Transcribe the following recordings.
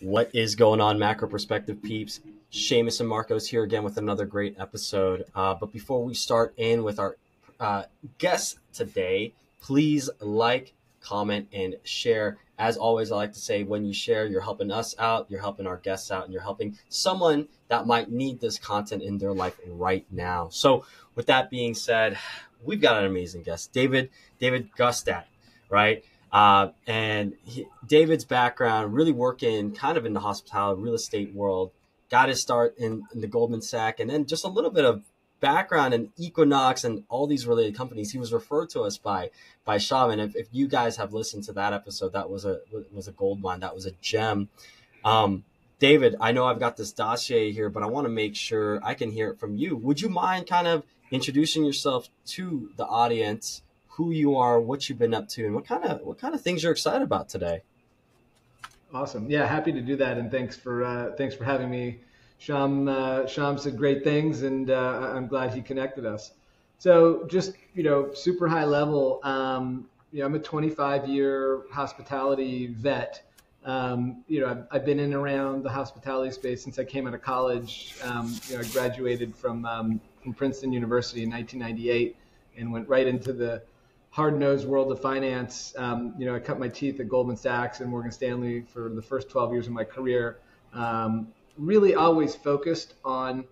What is going on, Macro Perspective peeps? Seamus and Marcos here again with another great episode. But before we start in with our guests today, please like, comment, and share. As always, I like to say when you share, you're helping us out, you're helping our guests out, and you're helping someone that might need this content in their life right now. So with that being said, we've got an amazing guest, David Gutstadt, right? David's background, really working kind of in the hospitality real estate world, got his start in the Goldman Sachs, and then just a little bit of background in Equinox and all these related companies. He was referred to us by Shaman. If you guys have listened to that episode, that was a gold mine. That was a gem. David, I know I've got this dossier here, but I want to make sure I can hear it from you. Would you mind kind of introducing yourself to the audience, who you are, what you've been up to, and what kind of things you're excited about today? Awesome. Yeah, happy to do that. And thanks for having me. Sham said great things, and I'm glad he connected us. So just, super high level, I'm a 25-year hospitality vet. I've been in and around the hospitality space since I came out of college. I graduated from Princeton University in 1998 and went right into the hard-nosed world of finance. I cut my teeth at Goldman Sachs and Morgan Stanley for the first 12 years of my career. Really always focused on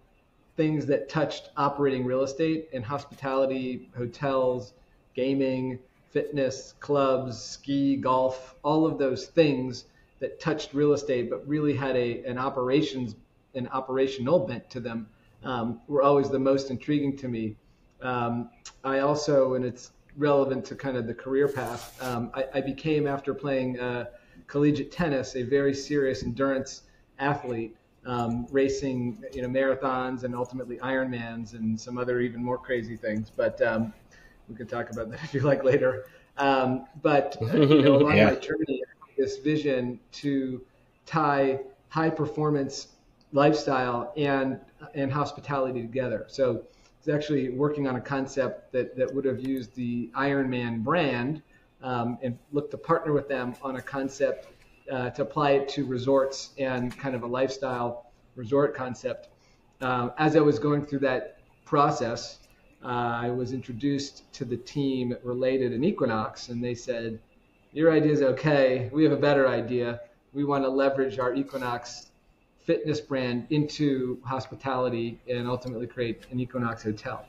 things that touched operating real estate and hospitality, hotels, gaming, fitness, clubs, ski, golf, all of those things that touched real estate but really had an operational bent to them were always the most intriguing to me. I also, and it's relevant to kind of the career path, I became, after playing collegiate tennis, a very serious endurance athlete, racing marathons and ultimately Ironmans and some other even more crazy things. But we can talk about that if you like later. Along my journey, this vision to tie high performance lifestyle and hospitality together. So it's actually working on a concept that would have used the Ironman brand and looked to partner with them on a concept to apply it to resorts and kind of a lifestyle resort concept. As I was going through that process, I was introduced to the team at Related and Equinox, and they said, "Your idea is okay. We have a better idea. We want to leverage our Equinox fitness brand into hospitality and ultimately create an Equinox hotel."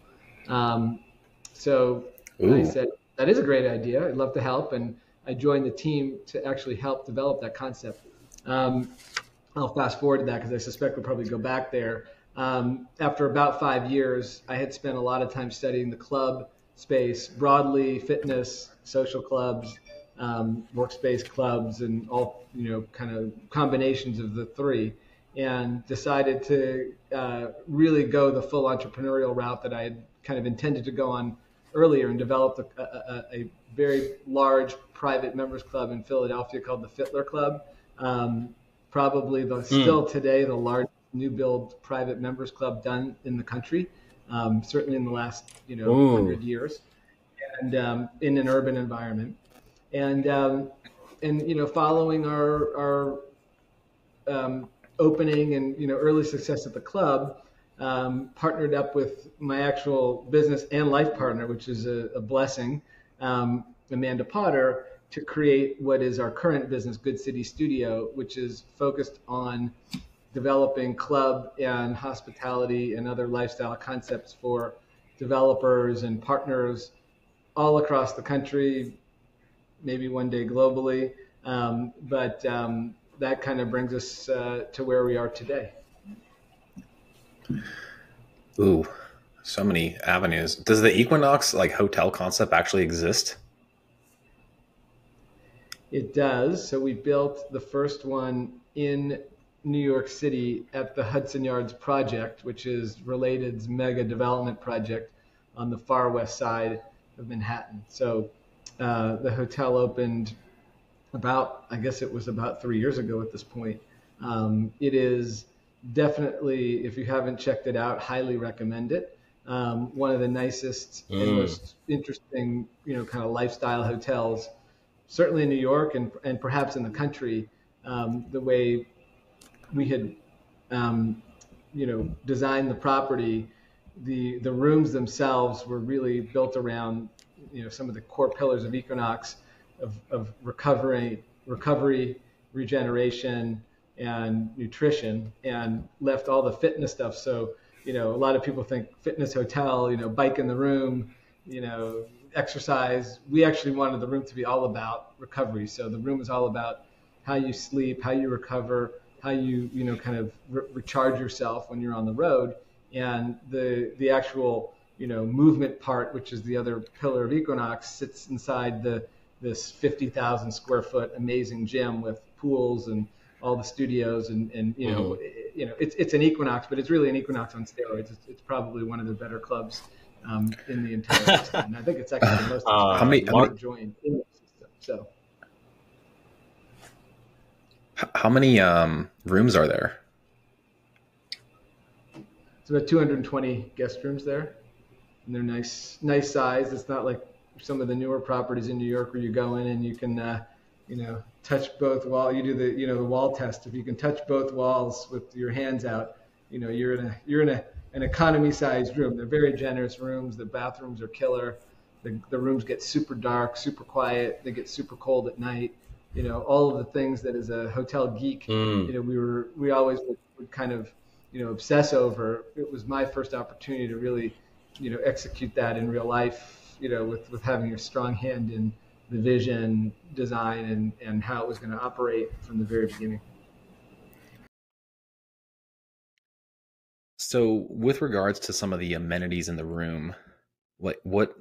So Ooh. I said, that is a great idea. I'd love to help. And I joined the team to actually help develop that concept. I'll fast forward to that because I suspect we'll probably go back there. After about 5 years, I had spent a lot of time studying the club space, broadly fitness, social clubs, workspace clubs, and all, kind of combinations of the three, and decided to really go the full entrepreneurial route that I had kind of intended to go on earlier, and developed a very large private members club in Philadelphia called the Fitler Club. Probably still today the largest new build private members club done in the country, certainly in the last 100 years, and in an urban environment. And following our opening and early success at the club, partnered up with my actual business and life partner, which is a blessing, Amanda Potter, to create what is our current business, Good City Studio, which is focused on developing club and hospitality and other lifestyle concepts for developers and partners all across the country, maybe one day globally. But that kind of brings us to where we are today. Ooh, so many avenues. Does the Equinox hotel concept actually exist? It does. So we built the first one in New York City at the Hudson Yards project, which is Related's mega development project on the far west side of Manhattan. So the hotel opened about 3 years ago at this point. It is definitely, if you haven't checked it out, highly recommend it. One of the nicest and most interesting, kind of lifestyle hotels, certainly in New York and perhaps in the country. The way we had, designed the property, the rooms themselves were really built around, some of the core pillars of Equinox, of recovery, regeneration, and nutrition, and left all the fitness stuff. So, a lot of people think fitness hotel, bike in the room, exercise. We actually wanted the room to be all about recovery. So the room is all about how you sleep, how you recover, how you, kind of recharge yourself when you're on the road. And the actual, movement part, which is the other pillar of Equinox, sits inside this 50,000 square foot amazing gym with pools and all the studios, and it's an Equinox, but it's really an Equinox on steroids. It's probably one of the better clubs in the entire system. And I think it's actually the most expensive to join in the system. So, how many rooms are there? It's about 220 guest rooms there, and they're nice size. It's not like some of the newer properties in New York where you go in and you can, touch both walls. You do the wall test. If you can touch both walls with your hands out, you're in an economy-sized room. They're very generous rooms. The bathrooms are killer. The rooms get super dark, super quiet. They get super cold at night. All of the things that as a hotel geek, we always would kind of, obsess over. It was my first opportunity to really, execute that in real life, with having a strong hand in the vision, design, and how it was going to operate from the very beginning. So with regards to some of the amenities in the room, like what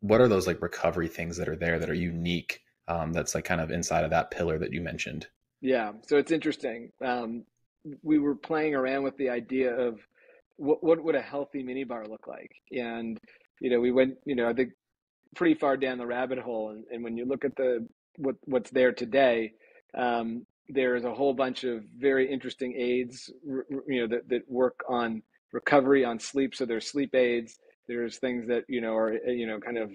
are those like recovery things that are there that are unique, that's like kind of inside of that pillar that you mentioned? Yeah, so it's interesting. We were playing around with the idea of what would a healthy minibar look like, and we went I think pretty far down the rabbit hole, and when you look at what's there today, there is a whole bunch of very interesting aids, that work on recovery, on sleep. So there's sleep aids. There's things that are kind of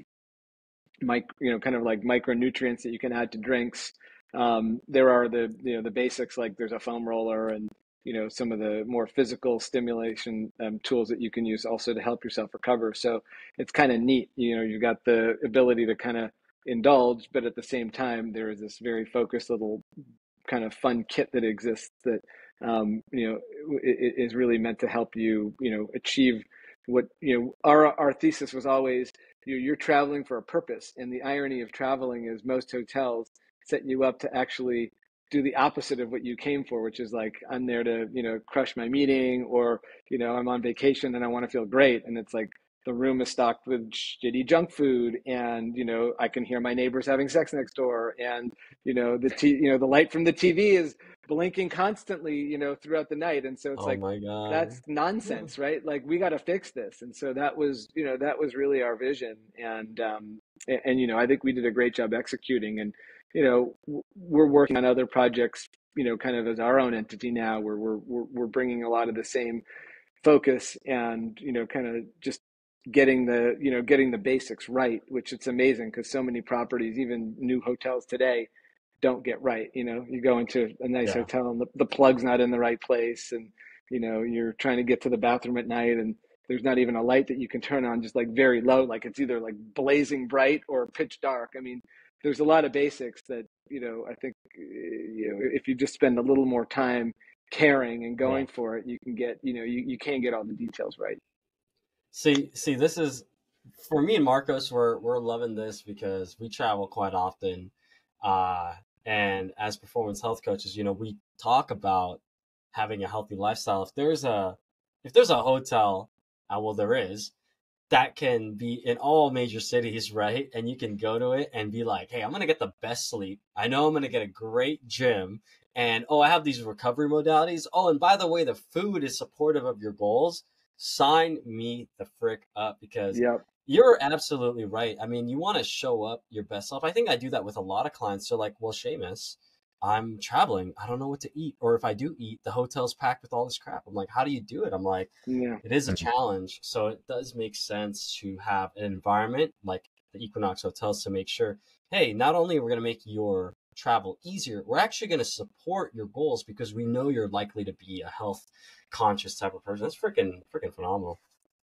kind of like micronutrients that you can add to drinks. There are the basics, like there's a foam roller and some of the more physical stimulation tools that you can use also to help yourself recover. So it's kind of neat. You've got the ability to kind of indulge, but at the same time there is this very focused little kind of fun kit that exists that is really meant to help you achieve what our thesis was always. You're traveling for a purpose, and the irony of traveling is most hotels set you up to actually do the opposite of what you came for, which is like, I'm there to crush my meeting, or I'm on vacation and I want to feel great, and it's like the room is stocked with shitty junk food, and I can hear my neighbors having sex next door, and the light from the TV is blinking constantly throughout the night, and so it's my God, that's nonsense, right? Like, we got to fix this. And so that was really our vision, and I think we did a great job executing, and we're working on other projects kind of as our own entity now, where we're bringing a lot of the same focus, and kind of just getting the basics right, which it's amazing because so many properties, even new hotels today, don't get right. You go into a nice hotel and the plug's not in the right place, and you're trying to get to the bathroom at night and there's not even a light that you can turn on, just like very low, like it's either like blazing bright or pitch dark. I mean, there's a lot of basics that I think if you just spend a little more time caring and going for it, you can get you can get all the details right. See, this is, for me and Marcos, we're loving this because we travel quite often, and as performance health coaches, we talk about having a healthy lifestyle. If there's a hotel, well, there is, that can be in all major cities, right? And you can go to it and be like, hey, I'm going to get the best sleep. I know I'm going to get a great gym. And, I have these recovery modalities. Oh, and by the way, the food is supportive of your goals. Sign me the frick up, because you're absolutely right. I mean, you want to show up your best self. I think I do that with a lot of clients. They're like, well, Seamus, I'm traveling. I don't know what to eat. Or if I do eat, the hotel's packed with all this crap. I'm like, how do you do it? I'm like, it is a challenge. So it does make sense to have an environment like the Equinox hotels to make sure, hey, not only are we going to make your travel easier. We're actually going to support your goals because we know you're likely to be a health conscious type of person. That's freaking phenomenal.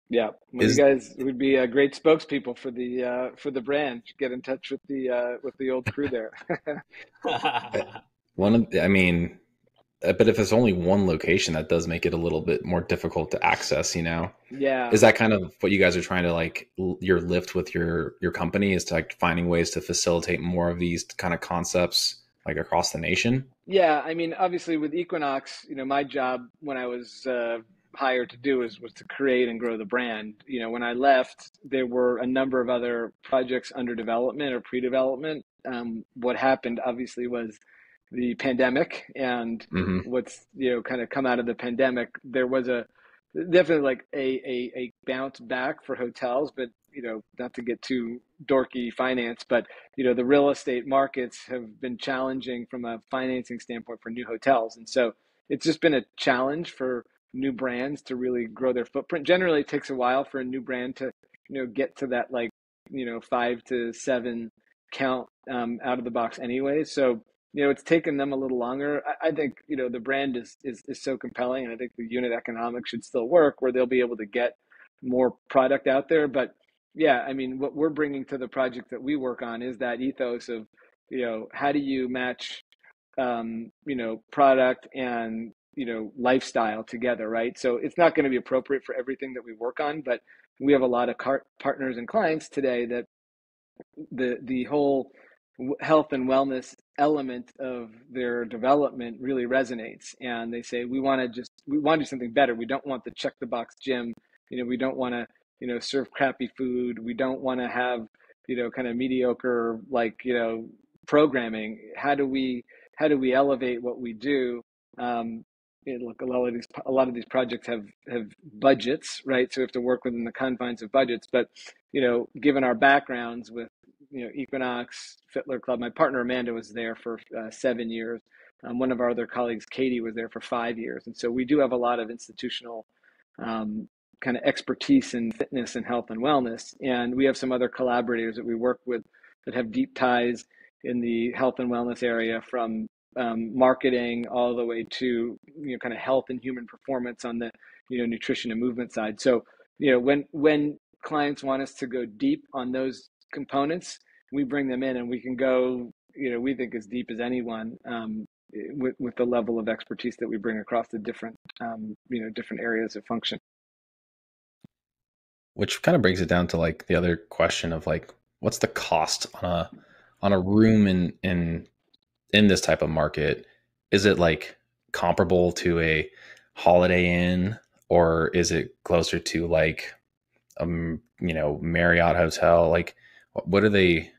Yeah, well, you guys would be great spokespeople for the brand. Get in touch with the old crew there. I mean, but if it's only one location, that does make it a little bit more difficult to access, you know? Yeah. Is that kind of what you guys are trying to like your lift with your company, is to like finding ways to facilitate more of these kind of concepts like across the nation? Yeah, I mean, obviously with Equinox, my job when I was hired to do was to create and grow the brand. When I left, there were a number of other projects under development or pre-development. What happened obviously was the pandemic, and what's kind of come out of the pandemic. There was definitely like a bounce back for hotels, but not to get too dorky finance, but the real estate markets have been challenging from a financing standpoint for new hotels, and so it's just been a challenge for new brands to really grow their footprint. Generally, it takes a while for a new brand to get to that, like 5 to 7 count out of the box anyway. So it's taken them a little longer. I think the brand is so compelling, and I think the unit economics should still work where they'll be able to get more product out there. But yeah, I mean, what we're bringing to the project that we work on is that ethos of how do you match product and lifestyle together, right? So it's not going to be appropriate for everything that we work on, but we have a lot of partners and clients today that the whole health and wellness element of their development really resonates, and they say we want to do something better. We don't want the check the box gym. We don't want to serve crappy food. We don't want to have kind of mediocre programming. How do we elevate what we do? Look, a lot of these projects have budgets, right? So we have to work within the confines of budgets. But given our backgrounds with Equinox, Fitler Club, my partner Amanda was there for 7 years. One of our other colleagues, Katie, was there for 5 years, and so we do have a lot of institutional kind of expertise in fitness and health and wellness. And we have some other collaborators that we work with that have deep ties in the health and wellness area, from marketing all the way to kind of health and human performance on the nutrition and movement side. So when clients want us to go deep on those components, we bring them in, and we can go we think as deep as anyone with the level of expertise that we bring across the different different areas of function. Which kind of brings it down to like the other question of like, what's the cost on a room in this type of market? Is it like comparable to a Holiday Inn, or is it closer to like Marriott hotel? Like what are they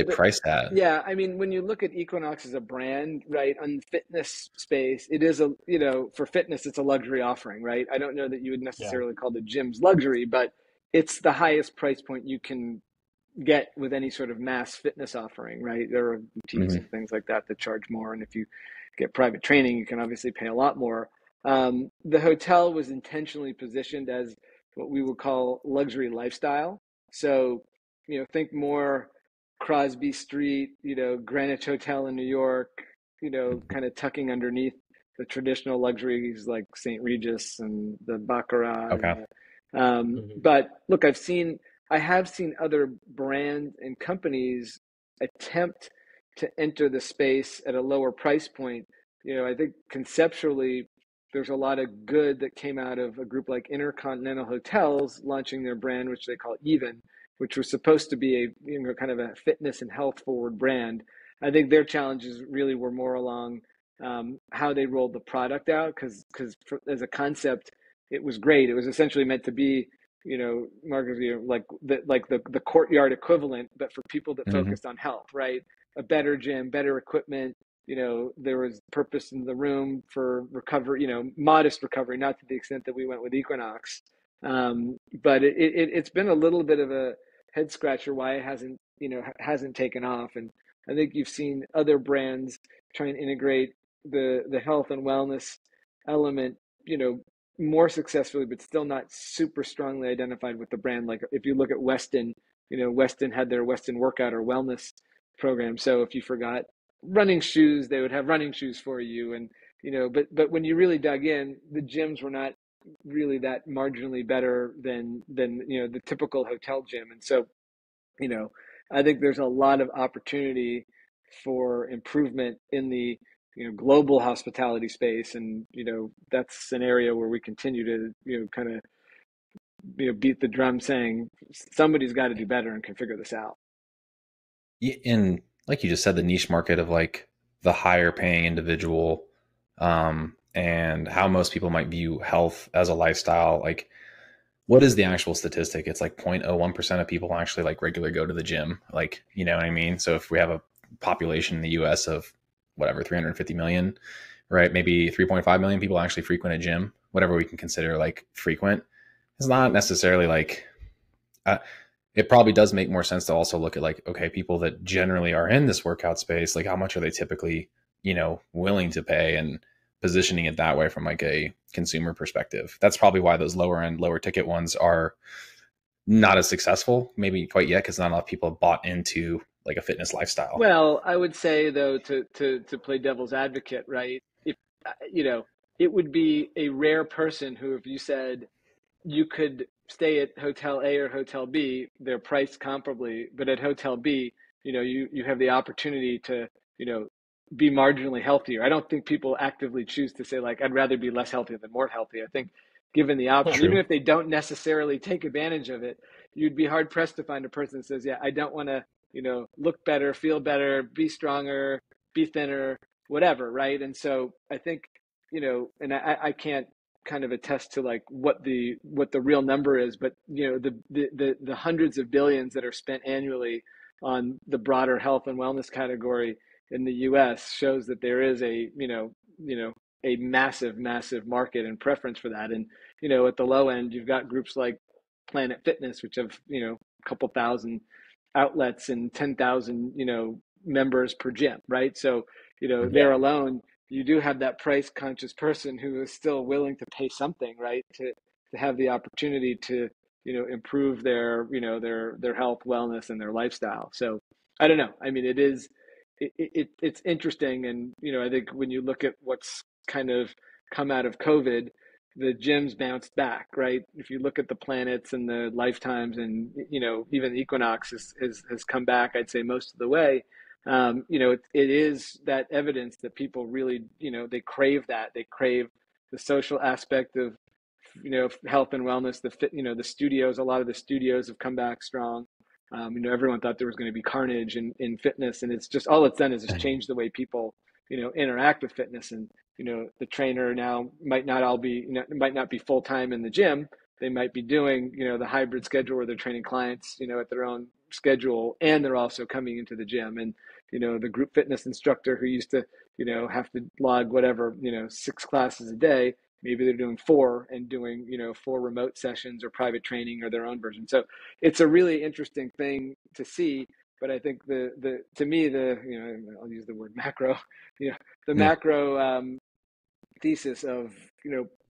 priced at? Yeah, I mean, when you look at Equinox as a brand, right, on the fitness space, it is for fitness, it's a luxury offering, right? I don't know that you would necessarily call the gyms luxury, but it's the highest price point you can get with any sort of mass fitness offering, right? There are boutiques and things like that charge more, and if you get private training, you can obviously pay a lot more. The hotel was intentionally positioned as what we would call luxury lifestyle. So think more Crosby Street, Greenwich Hotel in New York, kind of tucking underneath the traditional luxuries like St. Regis and the Baccarat. Okay. But look, I have seen other brands and companies attempt to enter the space at a lower price point. I think conceptually, there's a lot of good that came out of a group like Intercontinental Hotels launching their brand, which they call Even, which was supposed to be a kind of a fitness and health forward brand. I think their challenges really were more along how they rolled the product out, because as a concept, it was great. It was essentially meant to be, Marcus, like the Courtyard equivalent, but for people that focused on health, right? A better gym, better equipment. There was purpose in the room for recovery, modest recovery, not to the extent that we went with Equinox. But it's been a little bit of a head scratcher why it hasn't taken off. And I think you've seen other brands try and integrate the health and wellness element, more successfully, but still not super strongly identified with the brand. Like if you look at Westin, Westin had their Westin workout or wellness program. So if you forgot running shoes, they would have running shoes for you. And, but when you really dug in, the gyms were not really that marginally better than, the typical hotel gym. And so, I think there's a lot of opportunity for improvement in the, global hospitality space. And, that's an area where we continue to, kind of, beat the drum saying somebody's got to do better and can figure this out. In, like you just said, the niche market of like the higher paying individual, and how most people might view health as a lifestyle. Like, what is the actual statistic? It's like 0.01% of people actually like regularly go to the gym. Like, you know what I mean? So if we have a population in the US of whatever, 350 million, right? Maybe 3.5 million people actually frequent a gym, whatever we can consider like frequent. It's not necessarily like, it probably does make more sense to also look at like, okay, people that generally are in this workout space, like how much are they typically, willing to pay, and positioning it that way from like a consumer perspective. That's probably why those lower end, lower ticket ones are not as successful, maybe quite yet, because not a lot of people have bought into like a fitness lifestyle. Well, I would say though, to play devil's advocate, right? If, it would be a rare person who, if you said you could stay at Hotel A or Hotel B, they're priced comparably, but at Hotel B, you have the opportunity to, be marginally healthier. I don't think people actively choose to say like, I'd rather be less healthy than more healthy. I think given the option, even if they don't necessarily take advantage of it, you'd be hard pressed to find a person that says, yeah, I don't want to, look better, feel better, be stronger, be thinner, whatever. Right. And so I think, and I can't kind of attest to like what the real number is, but the hundreds of billions that are spent annually on the broader health and wellness category in the US shows that there is a a massive market and preference for that. And at the low end, you've got groups like Planet Fitness, which have a couple thousand outlets and 10,000 members per gym, right? So there alone, you do have that price conscious person who is still willing to pay something, right, to have the opportunity to improve their their health, wellness, and their lifestyle. So I don't know. I mean, it's interesting, and I think when you look at what's kind of come out of COVID, the gyms bounced back, right? If you look at the Planets and the Lifetimes, and even Equinox has come back, I'd say most of the way. It is that evidence that people really, they crave that. They crave the social aspect of, health and wellness. The studios, a lot of the studios have come back strong. Everyone thought there was going to be carnage in fitness, and it's just all it's done is just change the way people, interact with fitness. And the trainer now might not be full time in the gym. They might be doing the hybrid schedule where they're training clients at their own schedule, and they're also coming into the gym. And the group fitness instructor who used to have to log whatever 6 classes a day, maybe they're doing 4 and doing 4 remote sessions or private training or their own version. So it's a really interesting thing to see. But I think to me I'll use the word macro, macro thesis of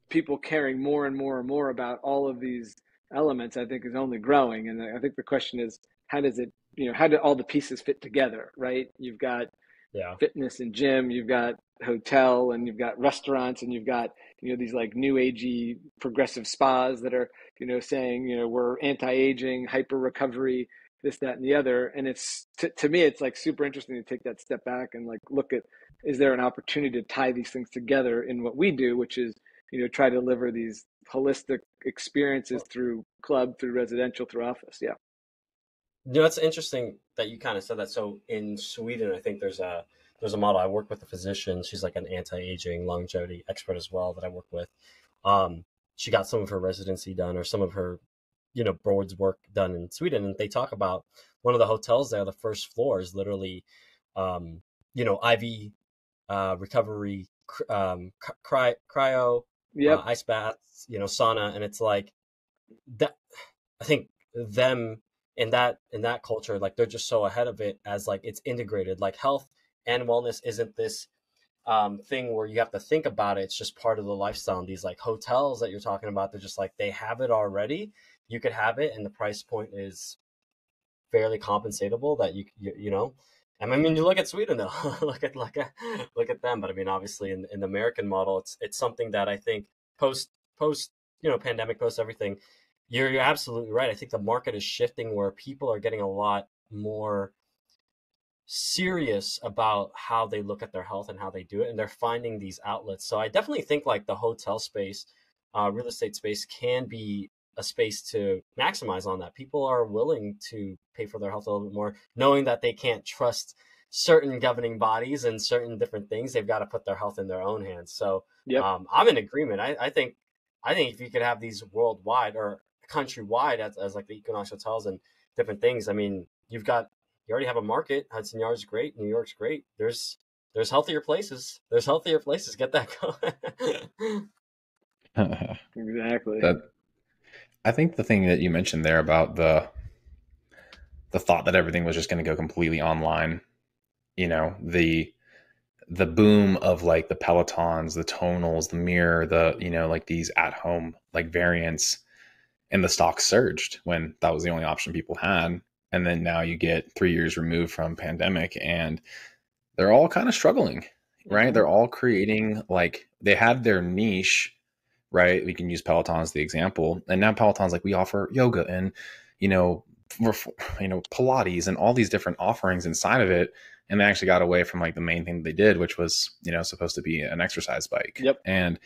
people caring more and more and more about all of these elements, I think, is only growing. And I think the question is, how does it how do all the pieces fit together, right? You've got fitness and gym, you've got hotel, and you've got restaurants, and you've got these like new agey progressive spas that are saying we're anti-aging, hyper recovery, this, that, and the other. And it's to me, it's like super interesting to take that step back and like look at, is there an opportunity to tie these things together in what we do, which is try to deliver these holistic experiences through club, through residential, through office. It's interesting that you kind of said that. So in Sweden, I think there's a model. I work with a physician. She's like an anti-aging longevity expert as well that I work with. She got some of her residency done, or some of her, board's work done in Sweden. And they talk about one of the hotels there, the first floor is literally, IV recovery, cryo, ice baths, sauna. And it's like that. I think them in that culture, like they're just so ahead of it, as like it's integrated. Like health and wellness isn't this thing where you have to think about it. It's just part of the lifestyle. And these like hotels that you're talking about, they're just like, they have it already. You could have it, and the price point is fairly compensatable, that you know. I mean, you look at Sweden though, look at them. But I mean, obviously, in the American model, it's something that I think post pandemic, post everything, you're absolutely right. I think the market is shifting where people are getting a lot more serious about how they look at their health and how they do it, and they're finding these outlets. So I definitely think like the hotel space, real estate space can be a space to maximize on that. People are willing to pay for their health a little bit more, knowing that they can't trust certain governing bodies and certain different things. They've got to put their health in their own hands. So Yep. I'm in agreement. I think if you could have these worldwide or countrywide as like the Equinox hotels and different things, I mean, you already have a market. Hudson Yards is great. New York's great. There's healthier places. There's healthier places. Get that going. Exactly. That I think the thing that you mentioned there about the thought that everything was just going to go completely online, the boom of like the Pelotons, the Tonals, the Mirror, like these at home like variants, and the stock surged when that was the only option people had. And then now you get 3 years removed from pandemic and they're all kind of struggling, right? They're all creating, like, they had their niche, right? We can use Peloton as the example. And now Peloton's like, we offer yoga and, Pilates and all these different offerings inside of it. And they actually got away from like the main thing they did, which was, supposed to be an exercise bike. Yep. And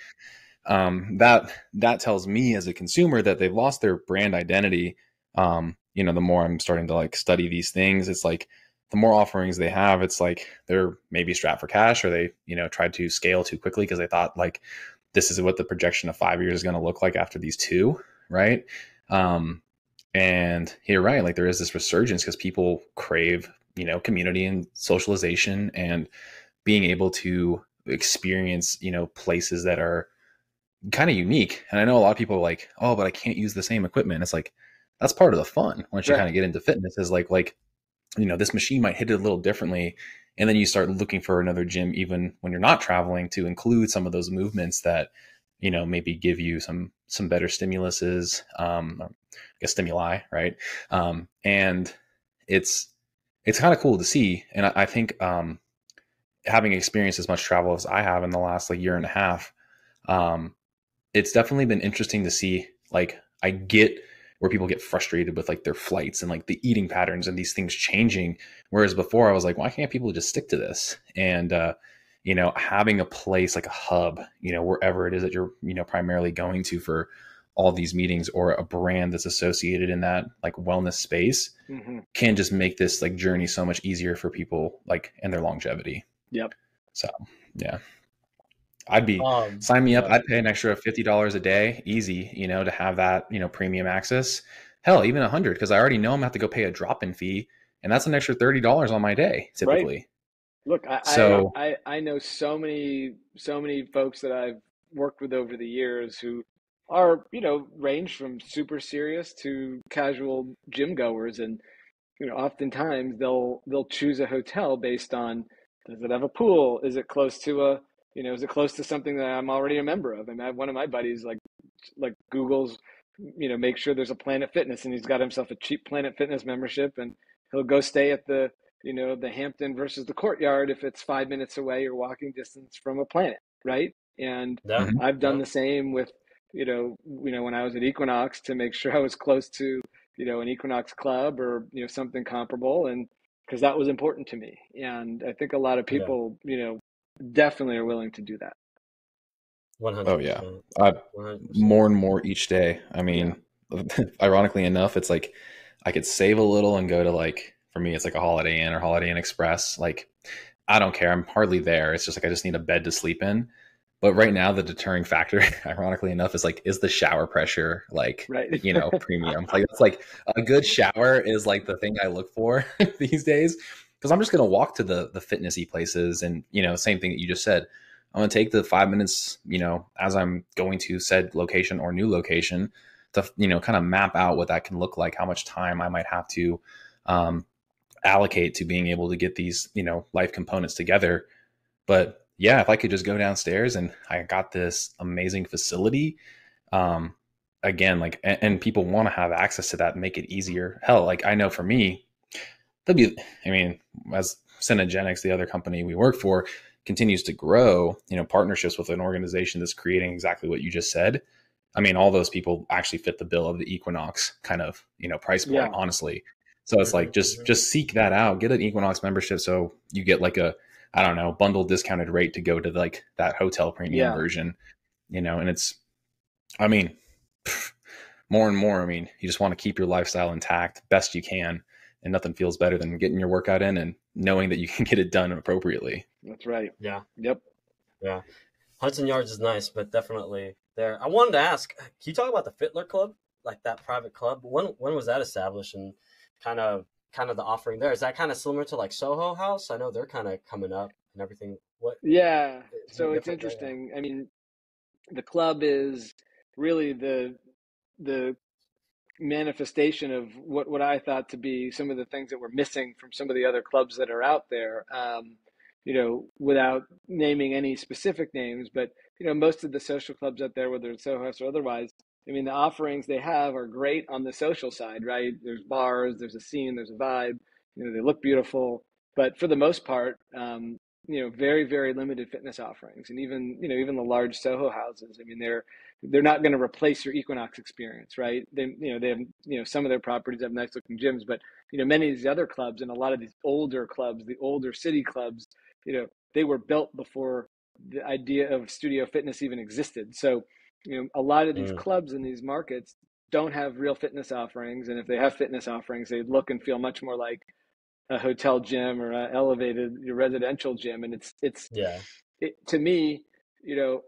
that tells me as a consumer that they've lost their brand identity. The more I'm starting to like study these things, it's like the more offerings they have, it's like they're maybe strapped for cash, or they, tried to scale too quickly because they thought like this is what the projection of 5 years is going to look like after these two, right? And you're right, like there is this resurgence because people crave, community and socialization and being able to experience, places that are kind of unique. And I know a lot of people are like, oh, but I can't use the same equipment. It's like, that's part of the fun once you kind of get into fitness, is like, this machine might hit it a little differently. And then you start looking for another gym, even when you're not traveling, to include some of those movements that, maybe give you some better stimuluses, stimuli, right? And it's kind of cool to see. And I think having experienced as much travel as I have in the last like year and a half, it's definitely been interesting to see. Like, I get where people get frustrated with like their flights and like the eating patterns and these things changing. Whereas before I was like, why can't people just stick to this? And, having a place like a hub, wherever it is that you're, primarily going to for all these meetings, or a brand that's associated in that like wellness space, can just make this like journey so much easier for people, like, and their longevity. Yep. So, yeah. I'd be sign me up. I'd pay an extra $50 a day, easy, to have that, premium access. Hell, even 100, because I already know I'm gonna have to go pay a drop-in fee, and that's an extra $30 on my day typically. Right. Look, I know so many folks that I've worked with over the years who are, range from super serious to casual gym goers, and oftentimes they'll choose a hotel based on, does it have a pool? Is it close to is it close to something that I'm already a member of? I mean, one of my buddies like Google's, make sure there's a Planet Fitness, and he's got himself a cheap Planet Fitness membership, and he'll go stay at the Hampton versus the Courtyard if it's 5 minutes away or walking distance from a Planet, right? And I've done the same with, when I was at Equinox, to make sure I was close to, an Equinox club or, something comparable, and because that was important to me. And I think a lot of people, definitely are willing to do that. 100%. Oh yeah. 100%. More and more each day. I mean, ironically enough, it's like I could save a little and go to, like, for me, it's like a Holiday Inn or Holiday Inn Express. Like, I don't care. I'm hardly there. It's just like, I just need a bed to sleep in. But right now, the deterring factor, ironically enough, is like, is the shower pressure like, premium? Like, it's like a good shower is like the thing I look for these days, because I'm just going to walk to the fitnessy places, and, same thing that you just said. I'm going to take the 5 minutes, as I'm going to said location or new location, to, kind of map out what that can look like, how much time I might have to allocate to being able to get these, life components together. But yeah, if I could just go downstairs and I got this amazing facility, again, like, and people want to have access to that and make it easier. Hell, like, I know for me, as Synergenics, the other company we work for, continues to grow, partnerships with an organization that's creating exactly what you just said. I mean, all those people actually fit the bill of the Equinox kind of, price point, Yeah. honestly. So it's like, just seek that out, get an Equinox membership. So you get like I don't know, bundle discounted rate to go to like that hotel premium Yeah. version, and it's, I mean, more and more, I mean, you just want to keep your lifestyle intact best you can. And nothing feels better than getting your workout in and knowing that you can get it done appropriately. That's right. Yeah. Yep. Yeah. Hudson Yards is nice, but definitely there. I wanted to ask, can you talk about the Fittler Club, like that private club? When was that established, and kind of the offering there? Is that kind of similar to like Soho House? I know they're kind of coming up and everything. What Yeah. is So it's different there? interesting. I mean, the club is really the manifestation of what I thought to be some of the things that were missing from some of the other clubs that are out there. Without naming any specific names, but most of the social clubs out there, whether it's Soho House or otherwise, I mean, the offerings they have are great on the social side, right? There's bars, there's a scene, there's a vibe. They look beautiful, but for the most part, very, very limited fitness offerings, and even the large Soho houses. I mean, they're not going to replace your Equinox experience, right? They have some of their properties have nice looking gyms, but many of these other clubs and a lot of these older clubs, the older city clubs, they were built before the idea of studio fitness even existed. So a lot of these clubs in these markets don't have real fitness offerings, and if they have fitness offerings, they look and feel much more like a hotel gym or an elevated residential gym. And to me,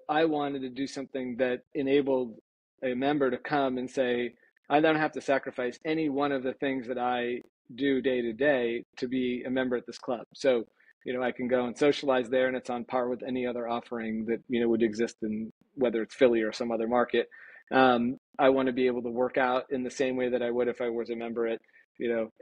I wanted to do something that enabled a member to come and say, I don't have to sacrifice any one of the things that I do day to day to be a member at this club. So, I can go and socialize there, and it's on par with any other offering that, would exist in whether it's Philly or some other market. I want to be able to work out in the same way that I would if I was a member at,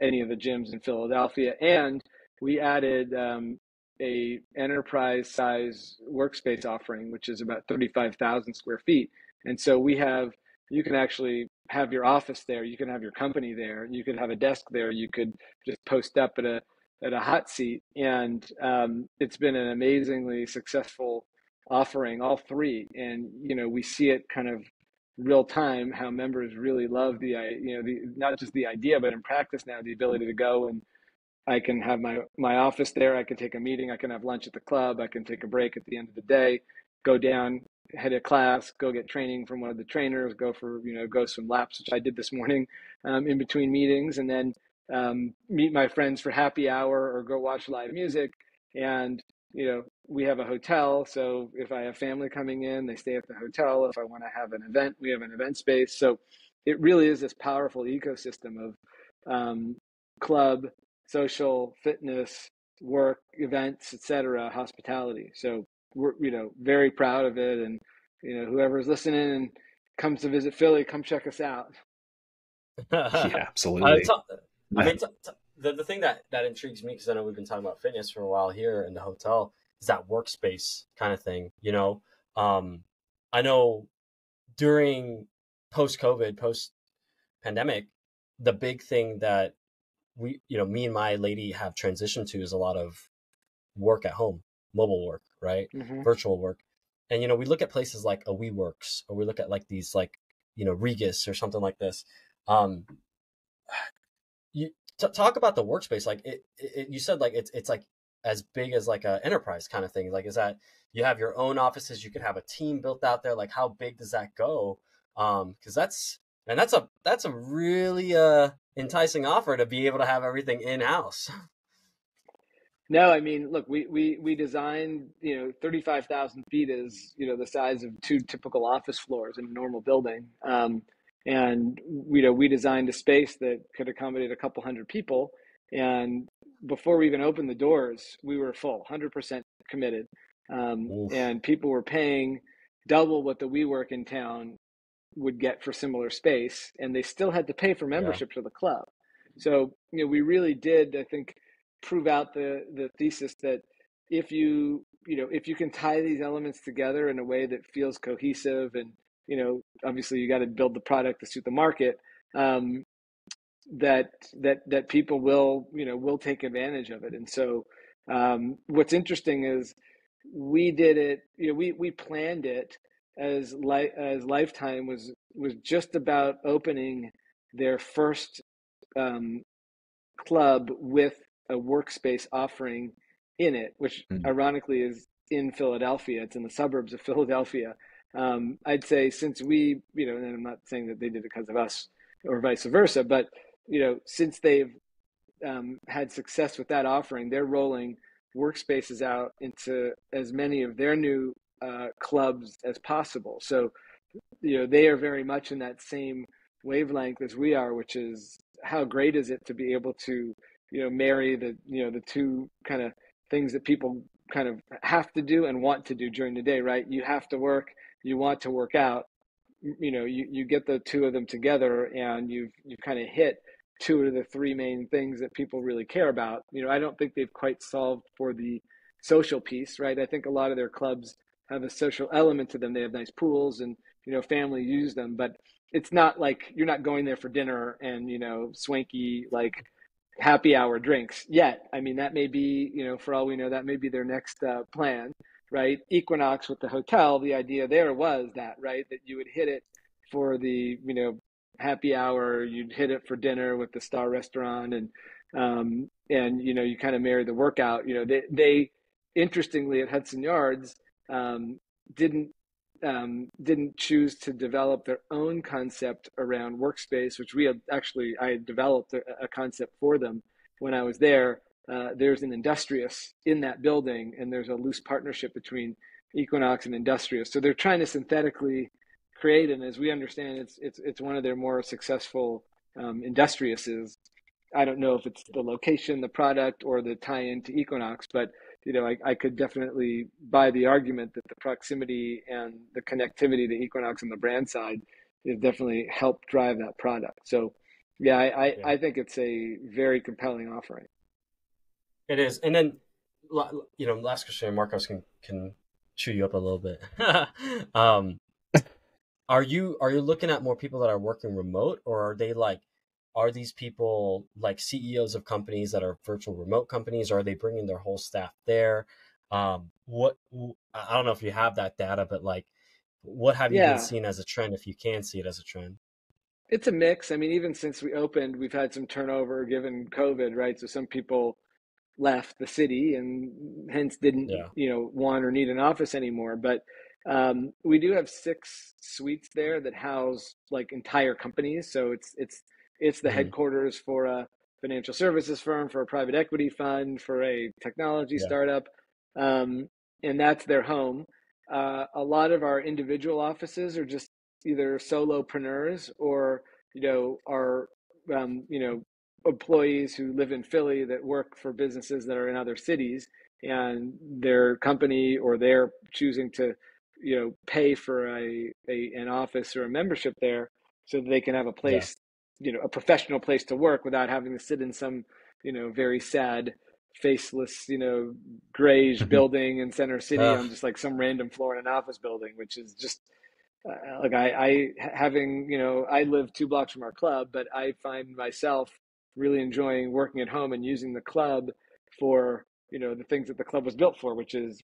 any of the gyms in Philadelphia. And we added a enterprise size workspace offering, which is about 35,000 square feet. And so you can actually have your office there. You can have your company there. You could have a desk there. You could just post up at a hot seat. And it's been an amazingly successful offering, all three. And, we see it kind of real time, how members really love not just the idea, but in practice now, the ability to go, and I can have my office there. I can take a meeting. I can have lunch at the club. I can take a break at the end of the day, go down, head a class, go get training from one of the trainers, go some laps, which I did this morning in between meetings, and then meet my friends for happy hour or go watch live music. And, we have a hotel. So if I have family coming in, they stay at the hotel. If I want to have an event, we have an event space. So it really is this powerful ecosystem of club, social, fitness, work, events, etc., hospitality. So we're very proud of it, and whoever's listening and comes to visit Philly, come check us out. Yeah, absolutely. The thing that intrigues me, because I know we've been talking about fitness for a while here in the hotel, is that workspace kind of thing. I know during post-COVID, post-pandemic, the big thing that me and my lady have transitioned to is a lot of work at home, mobile work, right? Mm-hmm. Virtual work. And, we look at places like a WeWorks, or we look at like these, like, Regus or something like this. You talk about the workspace, like you said, like it's like as big as like a enterprise kind of thing. Like, is that you have your own offices, you could have a team built out there? Like, how big does that go? Because that's a really enticing offer to be able to have everything in house. No, I mean, look, we designed, 35,000 feet is, the size of two typical office floors in a normal building. And we designed a space that could accommodate a couple hundred people. And before we even opened the doors, we were full, 100% committed. And people were paying double what the WeWork in town would get for similar space, and they still had to pay for membership to the club. So, we really did, I think, prove out the thesis that if you can tie these elements together in a way that feels cohesive, and obviously you got to build the product to suit the market, that people will take advantage of it. And so What's interesting is we did it, we planned it as Lifetime was just about opening their first club with a workspace offering in it, which ironically is in Philadelphia. It's in the suburbs of Philadelphia. I'd say since we, and I'm not saying that they did it because of us or vice versa, but since they've had success with that offering, they're rolling Workspaces out into as many of their new clubs as possible. So, they are very much in that same wavelength as we are, which is how great is it to be able to, marry the two kind of things that people kind of have to do and want to do during the day, right? You have to work, you want to work out, you get the two of them together and you've kind of hit two of the three main things that people really care about. I don't think they've quite solved for the social piece, right? I think a lot of their clubs have a social element to them. They have nice pools and, family use them, but it's not like you're not going there for dinner and, swanky, like happy hour drinks yet. I mean, that may be, for all we know, that may be their next plan, right? Equinox with the hotel, the idea there was that, right? That you would hit it for the, happy hour, you'd hit it for dinner with the star restaurant, and you kind of marry the workout. They interestingly at Hudson Yards didn't choose to develop their own concept around Workspace, which I had developed a concept for them when I was there. There's an Industrious in that building, and there's a loose partnership between Equinox and Industrious. So they're trying to synthetically create, and as we understand, it's one of their more successful Industriouses. I don't know if it's the location, the product, or the tie-in to Equinox, but I could definitely buy the argument that the proximity and the connectivity to Equinox on the brand side has definitely helped drive that product. So, yeah, I think it's a very compelling offering. It is, and then last question, Marcos can chew you up a little bit. Are you looking at more people that are working remote, or are these people like CEOs of companies that are virtual remote companies, or are they bringing their whole staff there? I don't know if you have that data, but what have you been seeing as a trend, if you can see it as a trend? It's a mix. I mean, even since we opened, we've had some turnover given COVID, right? So some people left the city and hence didn't, want or need an office anymore. But we do have 6 suites there that house like entire companies. So it's the headquarters for a financial services firm, for a private equity fund, for a technology startup, and that's their home. A lot of our individual offices are just either solopreneurs or are employees who live in Philly that work for businesses that are in other cities, and their company or they're choosing to pay for an office or a membership there so that they can have a place, a professional place to work without having to sit in some very sad faceless grayish building in Center City on just like some random floor in an office building, which is just I live 2 blocks from our club, but I find myself really enjoying working at home and using the club for the things that the club was built for, which is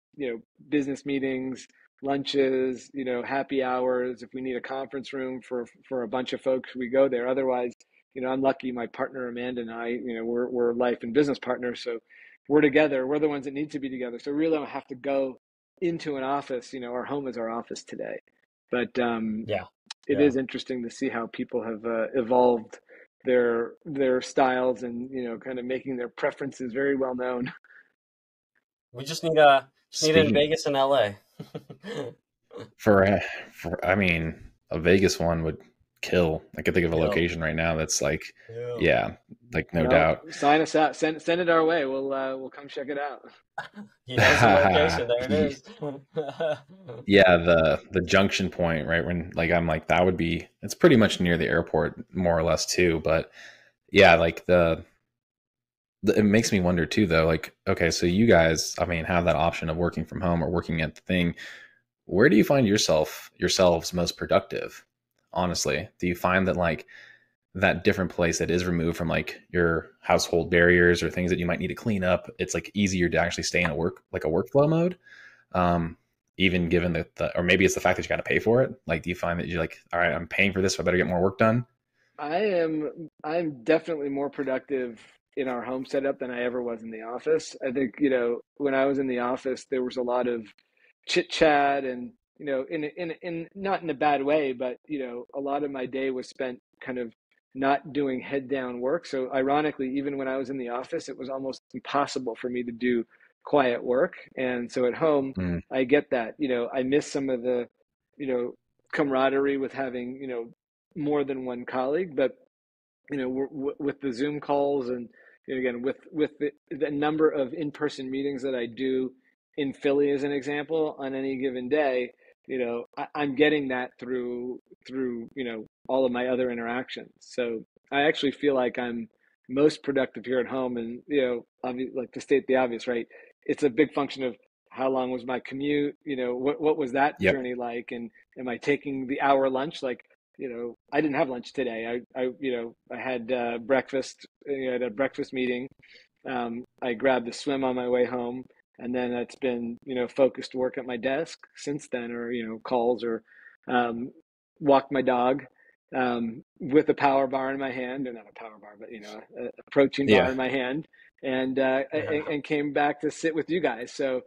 business meetings, lunches, happy hours. If we need a conference room for a bunch of folks, we go there. Otherwise, I'm lucky my partner Amanda and I, we're life and business partners, so we're together. We're the ones that need to be together. So really don't have to go into an office. Our home is our office today. But it is interesting to see how people have evolved their styles and kind of making their preferences very well known. We just need it in Vegas and LA. I mean, a Vegas one would kill. I could think of a location right now that's like, no doubt. Sign us out. Send it our way. We'll come check it out. He knows the location. There it is. The junction point, right? When I'm like, that would be. It's pretty much near the airport, more or less, too. But it makes me wonder too, though. Like, okay, so you guys, have that option of working from home or working at the thing. Where do you find yourselves most productive? Honestly, do you find that that different place that is removed from like your household barriers or things that you might need to clean up, it's like easier to actually stay in a workflow mode. Um, Even given or maybe it's the fact that you got to pay for it. Like, do you find that you're like, all right, I'm paying for this, so I better get more work done? I'm definitely more productive in our home setup than I ever was in the office. I think, when I was in the office, there was a lot of chit chat and, in not in a bad way, but, a lot of my day was spent kind of not doing head down work. So ironically, even when I was in the office, it was almost impossible for me to do quiet work. And so at home, Mm, I get that, I miss some of the, you know, camaraderie with having, more than one colleague, but with the Zoom calls and again with the number of in-person meetings that I do in Philly as an example on any given day, I'm getting that through all of my other interactions. So I actually feel like I'm most productive here at home, and like to state the obvious, right? It's a big function of how long was my commute, what was that yep. journey like, and am I taking the hour lunch? Like, I didn't have lunch today. I had breakfast at a breakfast meeting. I grabbed a swim on my way home, and then it's been, focused work at my desk since then, or, calls, or um, walked my dog with a power bar in my hand, or not a power bar, but, a protein bar Yeah. in my hand, and, Yeah. and came back to sit with you guys. So,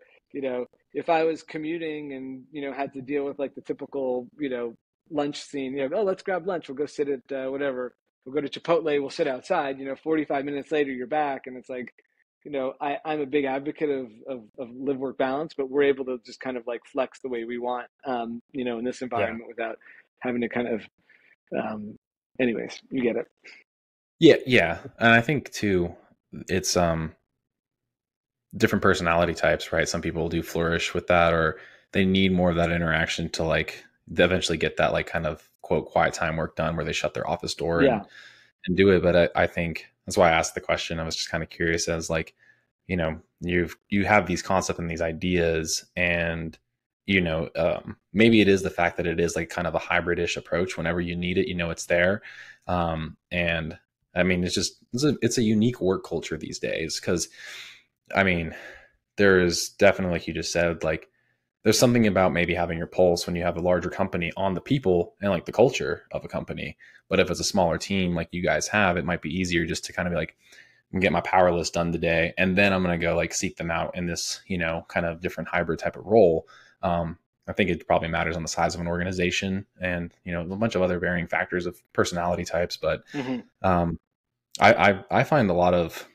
if I was commuting and, had to deal with like the typical, lunch scene, oh, let's grab lunch. We'll go sit at we'll go to Chipotle. We'll sit outside, 45 minutes later, you're back. And it's like, I'm a big advocate of live work balance, but we're able to just kind of like flex the way we want, in this Yeah. environment without having to kind of, anyways, you get it. Yeah. Yeah. And I think too, it's, different personality types, right? Some people do flourish with that, or they need more of that interaction to like eventually get that like kind of quote quiet time work done where they shut their office door Yeah. and do it. But I think that's why I asked the question. I was just kind of curious as like, you have these concepts and these ideas, and maybe it is the fact that it is like kind of a hybridish approach. Whenever you need it, it's there. And I mean, it's a unique work culture these days, because I mean, there is definitely, like you just said, like there's something about maybe having your pulse when you have a larger company on the people and like the culture of a company. But if it's a smaller team like you guys have, it might be easier just to kind of be like, I'm gonna get my power list done today, and then I'm going to go like seek them out in this, kind of different hybrid type of role. I think it probably matters on the size of an organization and, a bunch of other varying factors of personality types. But Mm-hmm. I find a lot of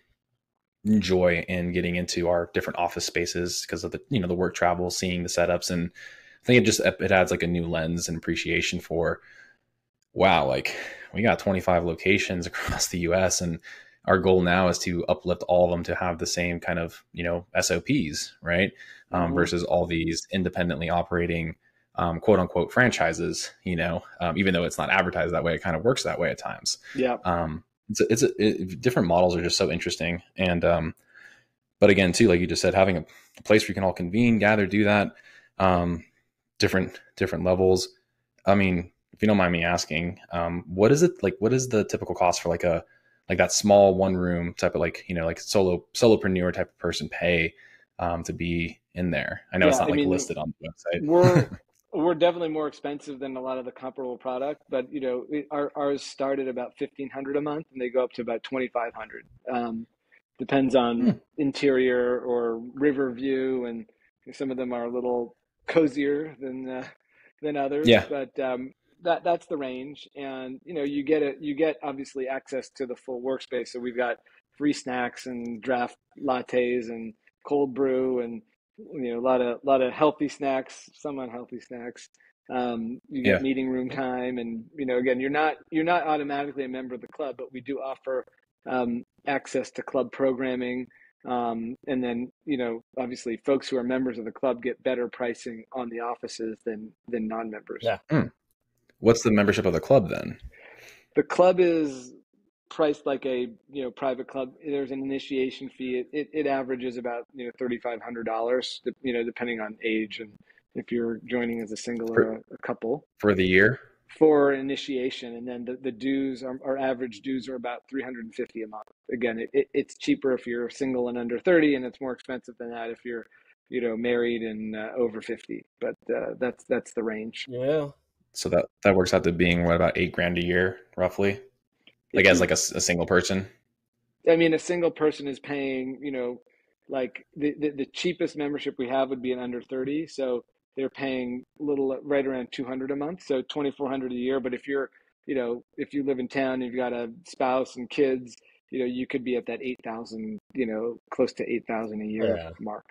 joy in getting into our different office spaces because of the work travel, seeing the setups, and I think it adds like a new lens and appreciation for, wow, like we got 25 locations across the US, and our goal now is to uplift all of them to have the same kind of SOPs, right? Mm-hmm. Versus all these independently operating quote unquote franchises, even though it's not advertised that way, it kind of works that way at times. Yeah. Different models are just so interesting. And but again too, like you just said, having a place where you can all convene, gather, do that, different levels. I mean, if you don't mind me asking, what is the typical cost for like that small one room type of like solopreneur type of person pay to be in there? I know it's Yeah. not I like mean, listed on the we're website. we're definitely more expensive than a lot of the comparable product, but ours start at about 1,500 a month, and they go up to about 2,500. Depends Hmm. on interior or river view, and some of them are a little cozier than others, Yeah. but that's the range. And you get obviously access to the full workspace. So we've got free snacks and draft lattes and cold brew, and a lot of healthy snacks, some unhealthy snacks. You get Yeah. meeting room time, and again, you're not automatically a member of the club, but we do offer access to club programming. And then, obviously folks who are members of the club get better pricing on the offices than non-members. Yeah. Hmm. What's the membership of the club then? The club is priced like a, private club. There's an initiation fee. It averages about, $3,500, depending on age and if you're joining as a single for, or a couple. for the year? for initiation, and then the dues, our average dues are about 350 a month. Again, it's cheaper if you're single and under 30, and it's more expensive than that if you're, married and over 50. But that's the range. Yeah. So that works out to being what, about $8,000 a year, roughly, like as like a single person. I mean, a single person is paying, like the cheapest membership we have would be an under 30. So they're paying right around 200 a month. So 2,400 a year. But if you're, if you live in town, and you've got a spouse and kids, you could be at that 8,000, close to 8,000 a year mark.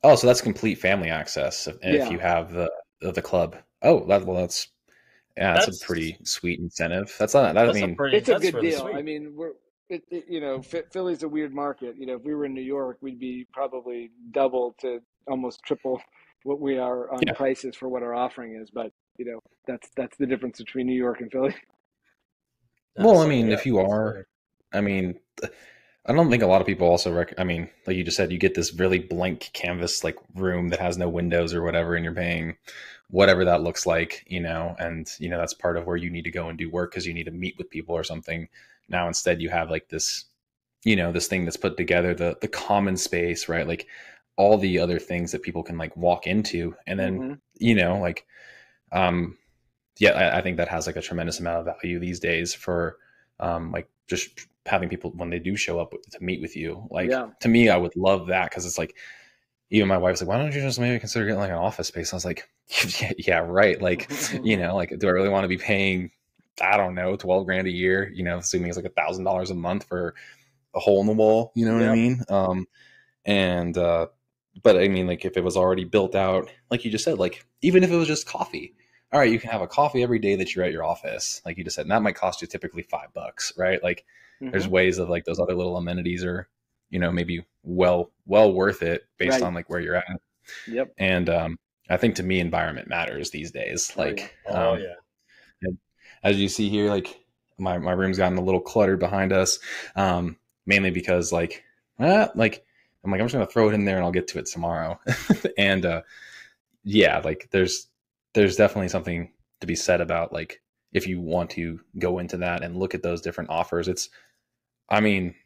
Oh, so that's complete family access. And if you have the club. Oh, that's a pretty sweet incentive. That's not, I mean, it's a good really deal. Sweet. I mean, Philly's a weird market. If we were in New York, we'd be probably double to almost triple what we are on prices for what our offering is. But that's the difference between New York and Philly. Well, I mean, if you are, I mean, I don't think a lot of people also I mean, like you just said, you get this really blank canvas like room that has no windows or whatever, and you're paying whatever that looks like, and that's part of where you need to go and do work because you need to meet with people or something. Now instead you have like this, this thing that's put together, the common space, right? Like all the other things that people can like walk into, and then like I think that has like a tremendous amount of value these days for like just having people when they do show up to meet with you. Like to me, I would love that because it's like, even my wife's like, why don't you just maybe consider getting like an office space? I was like, yeah, right. Like, like, do I really want to be paying, I don't know, $12,000 a year, assuming it's like $1,000 a month for a hole in the wall, you know what I mean? But I mean, like if it was already built out, like you just said, like, even if it was just coffee, all right, you can have a coffee every day that you're at your office. Like you just said, and that might cost you typically $5, right? Like there's ways of like those other little amenities are, maybe well worth it based on like where you're at. Yep. And I think to me, environment matters these days. Like, as you see here, like my room's gotten a little cluttered behind us, mainly because like I'm like, I'm just going to throw it in there and I'll get to it tomorrow. And like there's definitely something to be said about like, if you want to go into that and look at those different offers, I mean,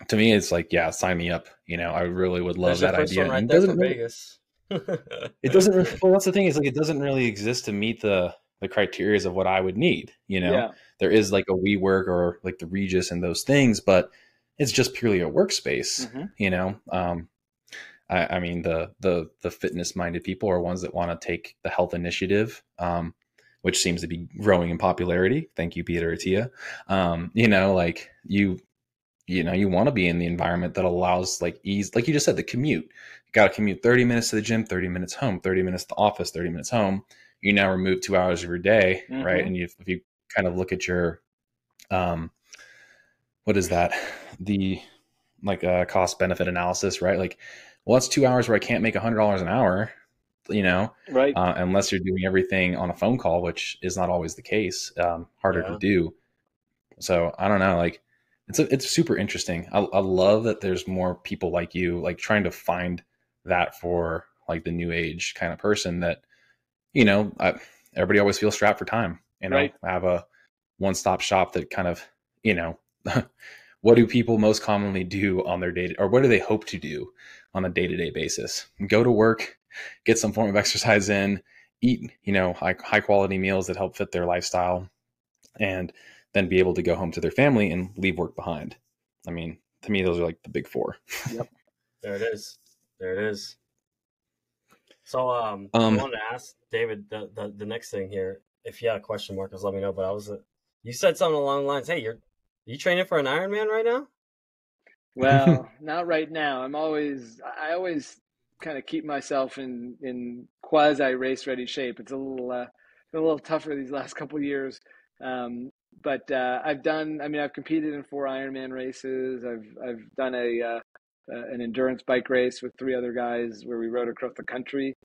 to me, it's like, sign me up. I really would love that idea. One right and there for Vegas. It doesn't. Well, that's the thing is like, it doesn't really exist to meet the criteria of what I would need. There is like a WeWork or like the Regis and those things, but it's just purely a workspace. I mean, the fitness minded people are ones that want to take the health initiative, which seems to be growing in popularity. Thank you, Peter Attia. Like you want to be in the environment that allows like ease, like you just said, the commute. You got to commute 30 minutes to the gym, 30 minutes home, 30 minutes to the office, 30 minutes home. You now remove 2 hours of your day, right? And if you kind of look at your, what is that? The like cost benefit analysis, right? Like, well, that's 2 hours where I can't make $100 an hour, right? Unless you're doing everything on a phone call, which is not always the case, harder to do. So I don't know, like it's super interesting. I love that there's more people like you, like trying to find that for like the new age kind of person that, everybody always feels strapped for time, I have a one-stop shop that kind of, what do people most commonly do on their day, or what do they hope to do on a day-to-day basis? Go to work, get some form of exercise in, eat, high quality meals that help fit their lifestyle, and then be able to go home to their family and leave work behind. I mean, to me, those are like the big four. Yep. There it is. So I wanted to ask David the next thing here. If you had a question, Marcus, let me know. But you said something along the lines, hey, are you training for an Ironman right now? Well, not right now. I always kind of keep myself in quasi race ready shape. It's been a little tougher these last couple of years. But I've competed in 4 Ironman races. I've done an endurance bike race with 3 other guys where we rode across the country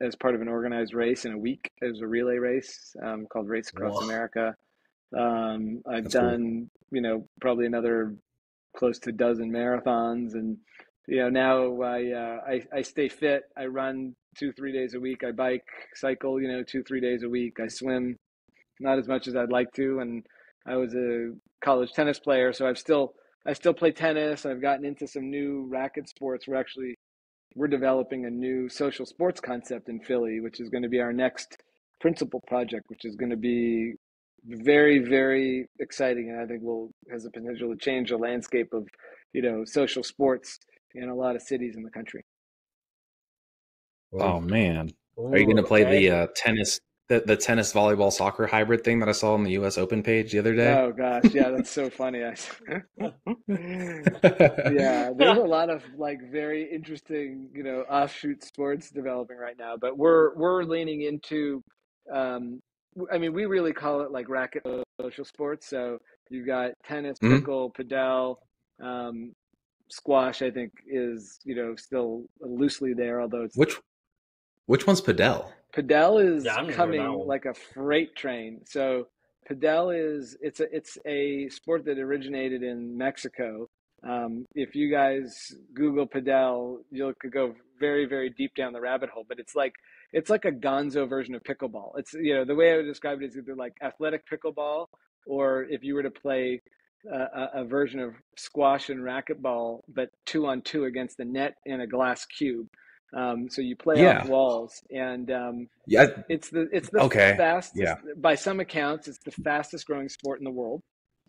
as part of an organized race in a week. It was a relay race called Race Across America. I've done, probably another close to a dozen marathons, and now I stay fit. I run 2-3 days a week. I bike, cycle, 2-3 days a week. I swim, not as much as I'd like to. And I was a college tennis player, so I still play tennis. I've gotten into some new racket sports. We're developing a new social sports concept in Philly, which is going to be our next principal project, which is going to be very, very exciting, and I think has the potential to change the landscape of, social sports in a lot of cities in the country. Oh man, are you going to Ooh, play okay. the tennis, the tennis volleyball soccer hybrid thing that I saw on the U.S. Open page the other day? Oh gosh, yeah, that's so funny. Yeah, there's a lot of like very interesting, offshoot sports developing right now, but we're leaning into, I mean, we really call it like racket social sports. So you've got tennis, Mhm. pickle, padel, um, squash. I think is still loosely there, although it's Which which one's Padel? Padel Yeah, is I've never heard that coming one. like a freight train. So Padel it's a sport that originated in Mexico. If you guys Google Padel, you could go very, very deep down the rabbit hole. But it's like a gonzo version of pickleball. It's the way I would describe it is either like athletic pickleball, or if you were to play a version of squash and racquetball, but 2-on-2 against the net in a glass cube. So you play off Yeah, walls, and yeah. it's the Okay, fastest, yeah. by some accounts, it's the fastest growing sport in the world.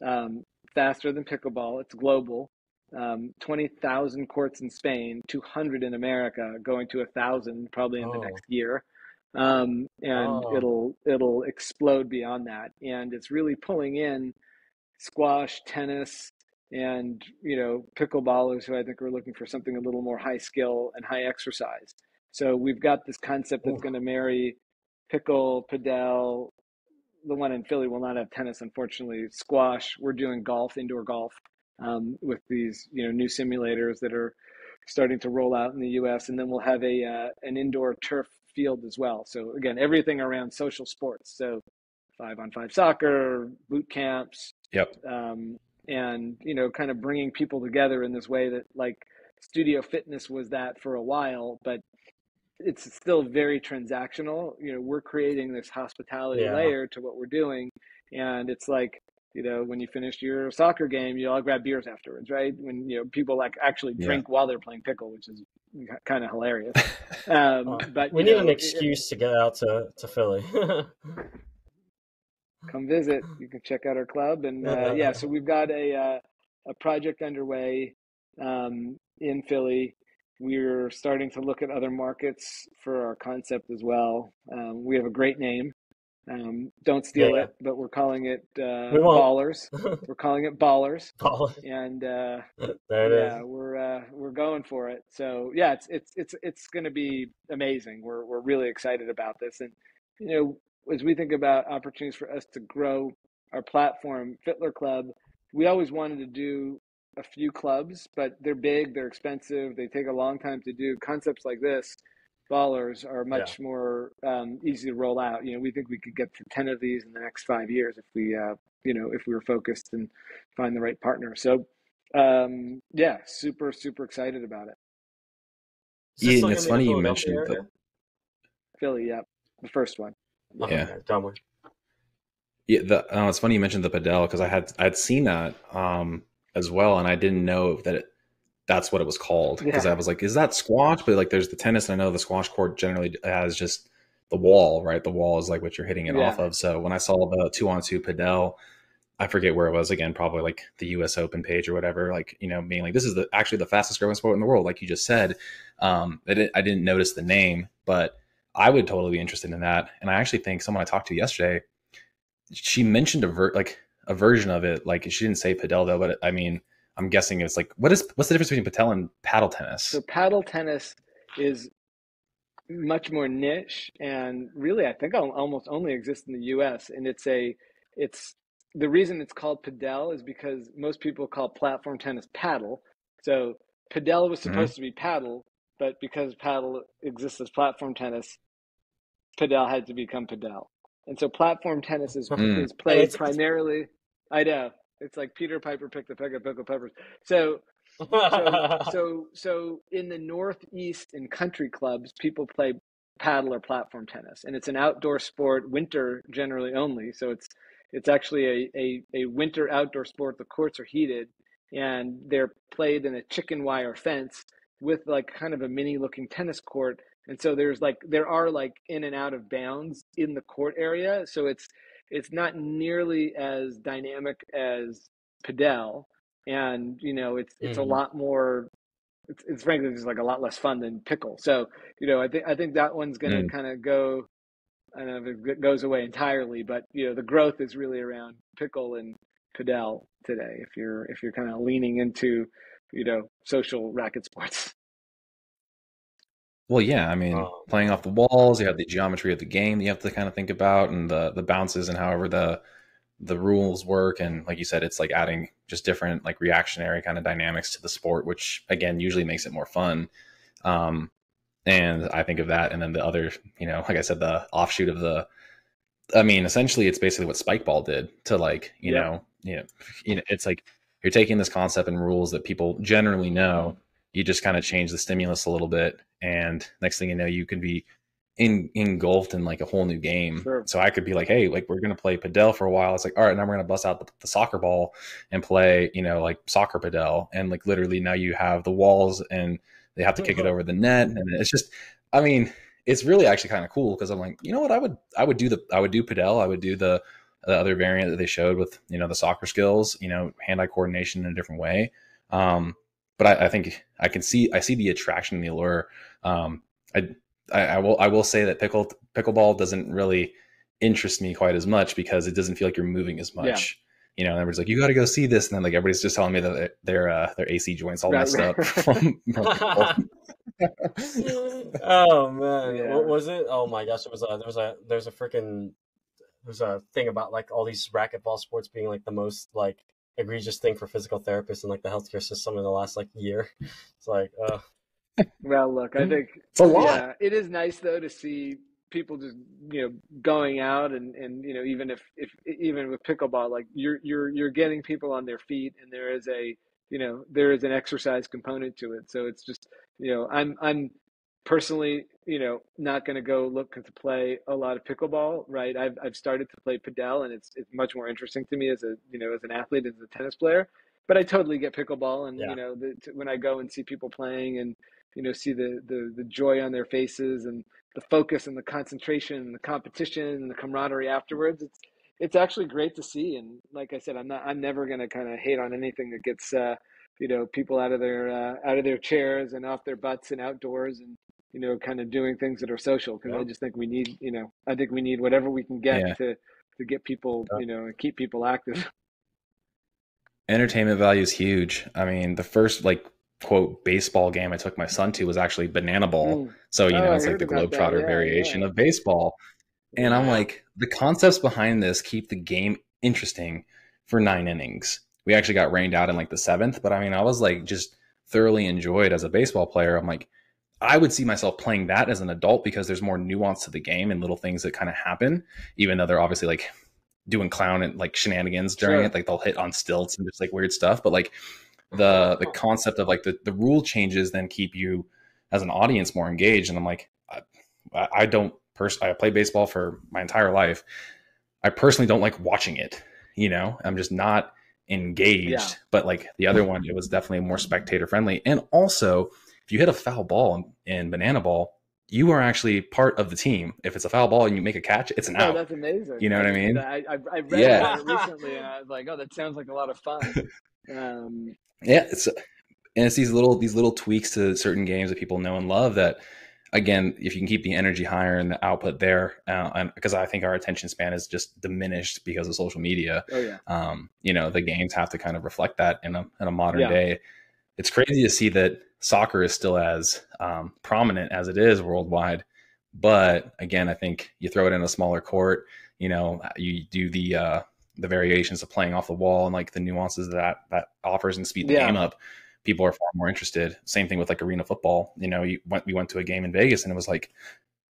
Um, Faster than pickleball. It's global. 20,000 courts in Spain, 200 in America, going to 1,000 probably in the Oh, next year. And oh, it'll explode beyond that. And it's really pulling in squash, tennis, and pickleballers who I think are looking for something a little more high skill and high exercise. So we've got this concept that's ooh, going to marry pickle, padel. The one in Philly will not have tennis, unfortunately. Squash. We're doing golf, indoor golf, with these new simulators that are starting to roll out in the U.S. And then we'll have an indoor turf field as well. So again, everything around social sports. So 5-on-5 soccer, boot camps, Yep. um, and kind of bringing people together in this way that like studio fitness was that for a while, but it's still very transactional. We're creating this hospitality yeah, layer to what we're doing, and it's like when you finish your soccer game, you all grab beers afterwards, right? When people like actually Yeah. drink while they're playing pickle, which is kind of hilarious. But we need an excuse to get out to Philly. come visit. You can check out our club, and yeah, so we've got a project underway in Philly. We're starting to look at other markets for our concept as well. We have a great name. Don't steal Yeah, it, but we're calling it we won't. Ballers. We're calling it Ballers, Call and it. There it is. yeah, we're going for it. So yeah, it's going to be amazing. We're really excited about this, and as we think about opportunities for us to grow our platform, Fitler Club, we always wanted to do a few clubs, but they're big, they're expensive, they take a long time to do. Concepts like this, Ballers, are Yeah. much more easy to roll out. We think we could get to 10 of these in the next 5 years if we were focused and find the right partner. So yeah, super, super excited about it. Is this Ian, still it's gonna be in the funny you Philadelphia mentioned the area? Philly, yeah, the first one. Yeah. Okay, yeah. yeah, done. Yeah, it's funny you mentioned the Padel because I'd seen that as well, and I didn't know that's what it was called because Yeah. I was like, is that squash? But like, there's the tennis, and I know the squash court generally has just the wall, right? The wall is like what you're hitting it off Yeah. of. So when I saw the 2-on-2 Padel, I forget where it was again, probably like the U.S. Open page or whatever. Like being like, this is actually the fastest growing sport in the world, like you just said. I didn't notice the name, but I would totally be interested in that. And I actually think someone I talked to yesterday, she mentioned a version of it. Like she didn't say padel though, but I mean, I'm guessing it's like what's the difference between padel and paddle So tennis? paddle tennis is much more niche, and really, I think almost only exists in the U.S. And it's the reason it's called padel is because most people call platform tennis paddle. So padel was Mm-hmm. supposed to be paddle, but because paddle exists as platform tennis, padel had to become padel. And so platform tennis is Mm. is Hey, played primarily. I know it's like Peter Piper picked a peck of pickled peppers. So so it's so so in the Northeast in country clubs, people play paddle or platform tennis, and it's an outdoor sport, winter generally only. So it's actually a winter outdoor sport. The courts are heated, and they're played in a chicken wire fence with like kind of a mini looking tennis court. And so there are like in and out of bounds in the court area. So it's not nearly as dynamic as padel, and it's a lot more. It's frankly just like a lot less fun than pickle. So I think that one's going to kind of go. I don't know if it goes away entirely, but the growth is really around pickle and padel today. If you're kind of leaning into social racket sports. Well, yeah, I mean, playing off the walls, you have the geometry of the game that you have to kind of think about, and the bounces and however the rules work. And like you said, it's like adding just different like reactionary kind of dynamics to the sport, which again usually makes it more fun. And I think of that, and then the other, like I said, the offshoot of essentially it's basically what spike ball did to like, it's like you're taking this concept and rules that people generally know, you just kind of change the stimulus a little bit, and next thing you know, you can be engulfed in like a whole new game. Sure. So I could be like, hey, like we're gonna play padel for a while. It's like, all right, now we're gonna bust out the soccer ball and play, like soccer padel, and like literally now you have the walls and they have to kick it over the net, and it's just, I mean, it's really actually kind of cool because I'm like, you know what, I would do padel, I would do the other variant that they showed with the soccer skills, hand-eye coordination in a different way. But I think I see the attraction and the allure. I will say that pickleball doesn't really interest me quite as much because it doesn't feel like you're moving as much. Everybody's like, you got to go see this, and then like everybody's just telling me that their AC joints all messed up. Oh man, yeah. What was it? Oh my gosh, it was there's a thing about like all these racquetball sports being like the most like egregious thing for physical therapists in like the healthcare system in the last like year. It's like, well, look, I think it's a lot. Yeah, it is nice though to see people just going out and even if even with pickleball, like you're getting people on their feet, and there is an exercise component to it. So it's just I'm personally not going to go look to play a lot of pickleball, right? I've started to play padel, and it's much more interesting to me as a as an athlete, as a tennis player. But I totally get pickleball, and when I go and see people playing and see the joy on their faces and the focus and the concentration and the competition and the camaraderie afterwards, it's actually great to see. And like I said, I'm never going to kind of hate on anything that gets people out of their chairs and off their butts and outdoors and kind of doing things that are social, because I just think we need whatever we can get to get people and keep people active. Entertainment value is huge. I mean, the first like quote baseball game I took my son to was actually banana ball. So it's like the Globetrotter variation of baseball. And I'm like, the concepts behind this keep the game interesting for 9 innings. We actually got rained out in like the 7th, but I mean, I was like just thoroughly enjoyed as a baseball player. I'm like, I would see myself playing that as an adult because there's more nuance to the game and little things that kind of happen, even though they're obviously like doing clown and like shenanigans during it. Like they'll hit on stilts and just like weird stuff. But like the concept of like the rule changes then keep you as an audience more engaged. And I'm like, I play baseball for my entire life. I personally don't like watching it. I'm just not engaged. But like the other one, it was definitely more spectator friendly. And also, if you hit a foul ball in banana ball, you are actually part of the team. If it's a foul ball and you make a catch, it's an out. That's amazing. You know what I mean? I read about it recently, and I was like, oh, that sounds like a lot of fun. It's these little tweaks to certain games that people know and love that, again, if you can keep the energy higher and the output there, and because I think our attention span is just diminished because of social media. The games have to kind of reflect that in a modern day. It's crazy to see that soccer is still as prominent as it is worldwide. But again, I think you throw it in a smaller court, you do the variations of playing off the wall and like the nuances that offers and speed the game up. People are far more interested. Same thing with like arena football. We went to a game in Vegas and it was like,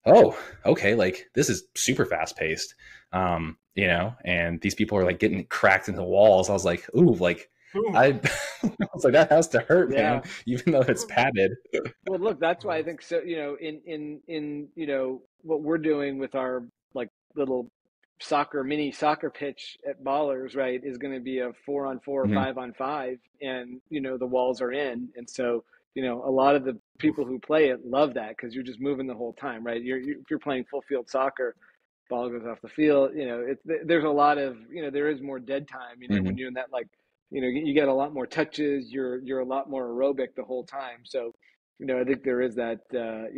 oh, okay, like this is super fast paced. And these people are like getting cracked into walls. I was like, ooh, like I, I was like, that has to hurt, Yeah. man, even though it's padded. Well, look, that's why I think so. In what we're doing with our like little mini soccer pitch at Ballers, right, is going to be a 4-on-4 or Mhm. 5-on-5, and the walls are in, and so a lot of the people who play it love that because you're just moving the whole time, right? If you're playing full field soccer, ball goes off the field. There's a lot of there is more dead time. When Mhm. you're in that like you get a lot more touches. You're a lot more aerobic the whole time. So I think there is that. To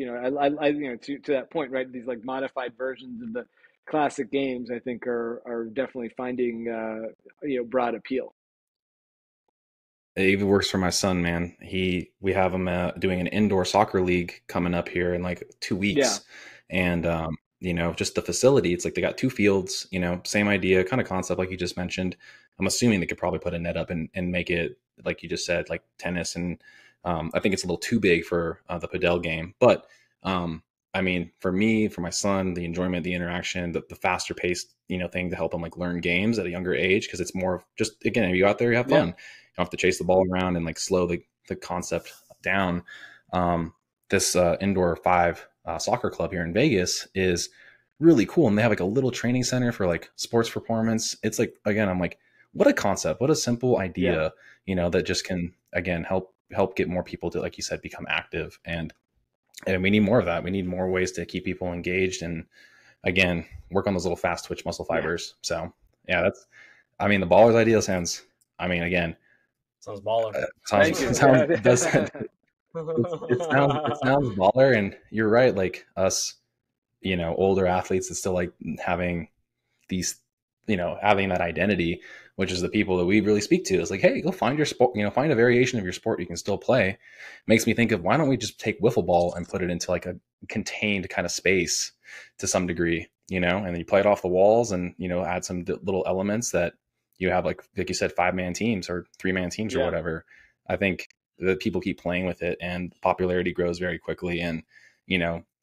that point, right? These like modified versions of the classic games, I think are definitely finding broad appeal. It even works for my son, man. We have him doing an indoor soccer league coming up here in like 2 weeks, and just the facility. It's like they got 2 fields. Same idea, kind of concept like you just mentioned. I'm assuming they could probably put a net up and make it like you just said, like tennis, and I think it's a little too big for the padel game. But I mean, for me, for my son, the enjoyment, the interaction, the faster paced thing to help him like learn games at a younger age, because it's more of just, again, if you go out there, you have fun. Yeah. You don't have to chase the ball around and like slow the concept down. This indoor 5 soccer club here in Vegas is really cool. And they have like a little training center for like sports performance. It's like, again, I'm like, what a concept, what a simple idea, that just can, again, help get more people to, like you said, become active. And we need more of that. We need more ways to keep people engaged and, again, work on those little fast twitch muscle fibers. So yeah, the Ballers idea sounds, again, Sounds baller. it sounds baller. And you're right. Like us, older athletes that still like having these, having that identity, which is the people that we really speak to. It's like, hey, go find your sport, find a variation of your sport you can still play. Makes me think of, why don't we just take wiffle ball and put it into like a contained kind of space to some degree, and then you play it off the walls and, add some little elements that you have, like you said, 5-man teams or 3-man teams or whatever. I think that people keep playing with it and popularity grows very quickly, and,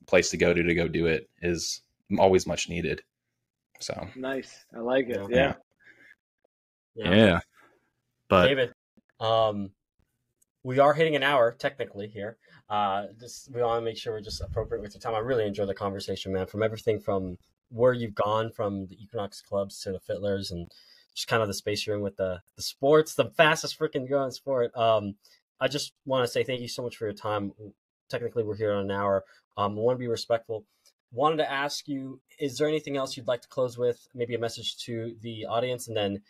place to go do it is always much needed. So nice. I like it. Yeah. But David, we are hitting an hour technically here. We want to make sure we're just appropriate with your time. I really enjoyed the conversation, man. From everything from where you've gone from the Equinox clubs to the Fiddlers, and just kind of the space you're in with the sports, the fastest freaking growing sport. I just want to say thank you so much for your time. Technically, we're here on an hour. I want to be respectful. Wanted to ask you, is there anything else you'd like to close with? Maybe a message to the audience, and then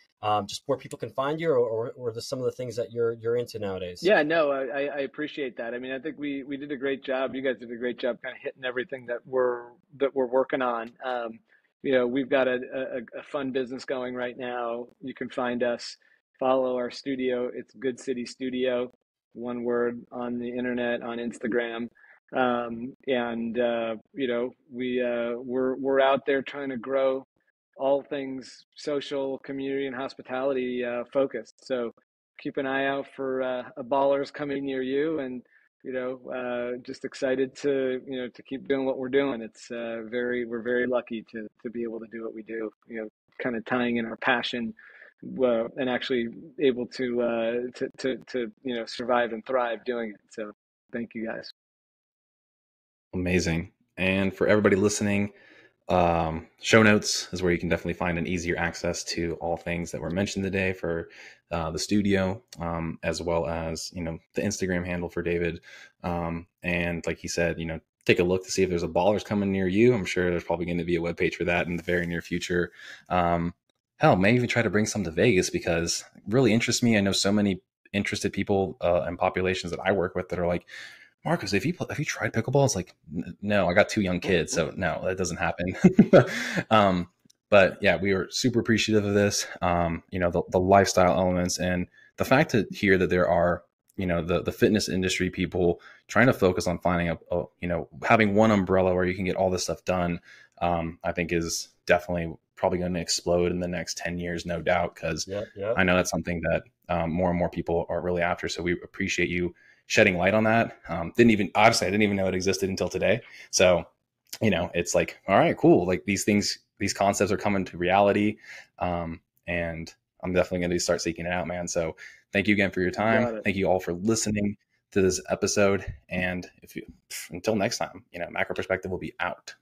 just where people can find you, or some of the things that you're into nowadays. Yeah, no, I appreciate that. I think we did a great job. You guys did a great job kind of hitting everything that we're working on. We've got a fun business going right now. You can find us, follow our studio. It's Good City Studio, one word, on the internet, on Instagram. We're out there trying to grow all things social, community, and hospitality focused. So keep an eye out for a Ballers coming near you, and just excited to keep doing what we're doing. It's we're very lucky to be able to do what we do. Kind of tying in our passion, and actually able to survive and thrive doing it. So thank you guys. Amazing. And for everybody listening, show notes is where you can definitely find an easier access to all things that were mentioned today for the studio, as well as the Instagram handle for David, and like he said, take a look to see if there's a Ballers coming near you. I'm sure there's probably going to be a webpage for that in the very near future. Hell, maybe even try to bring some to Vegas, because it really interests me. I know so many interested people and populations that I work with that are like, Marcus, have you tried pickleball? It's like, no, I got 2 young kids, so no, that doesn't happen. But yeah, we were super appreciative of this. The lifestyle elements, and the fact to hear that there are, the fitness industry people trying to focus on finding having one umbrella where you can get all this stuff done. I think is definitely probably going to explode in the next 10 years, no doubt. Because I know that's something that more and more people are really after. So we appreciate you shedding light on that. I didn't even know it existed until today. So, it's like, all right, cool. Like these concepts are coming to reality. And I'm I'm definitely going to start seeking it out, man. So thank you again for your time. Thank you all for listening to this episode. And until next time, Macro Perspective will be out.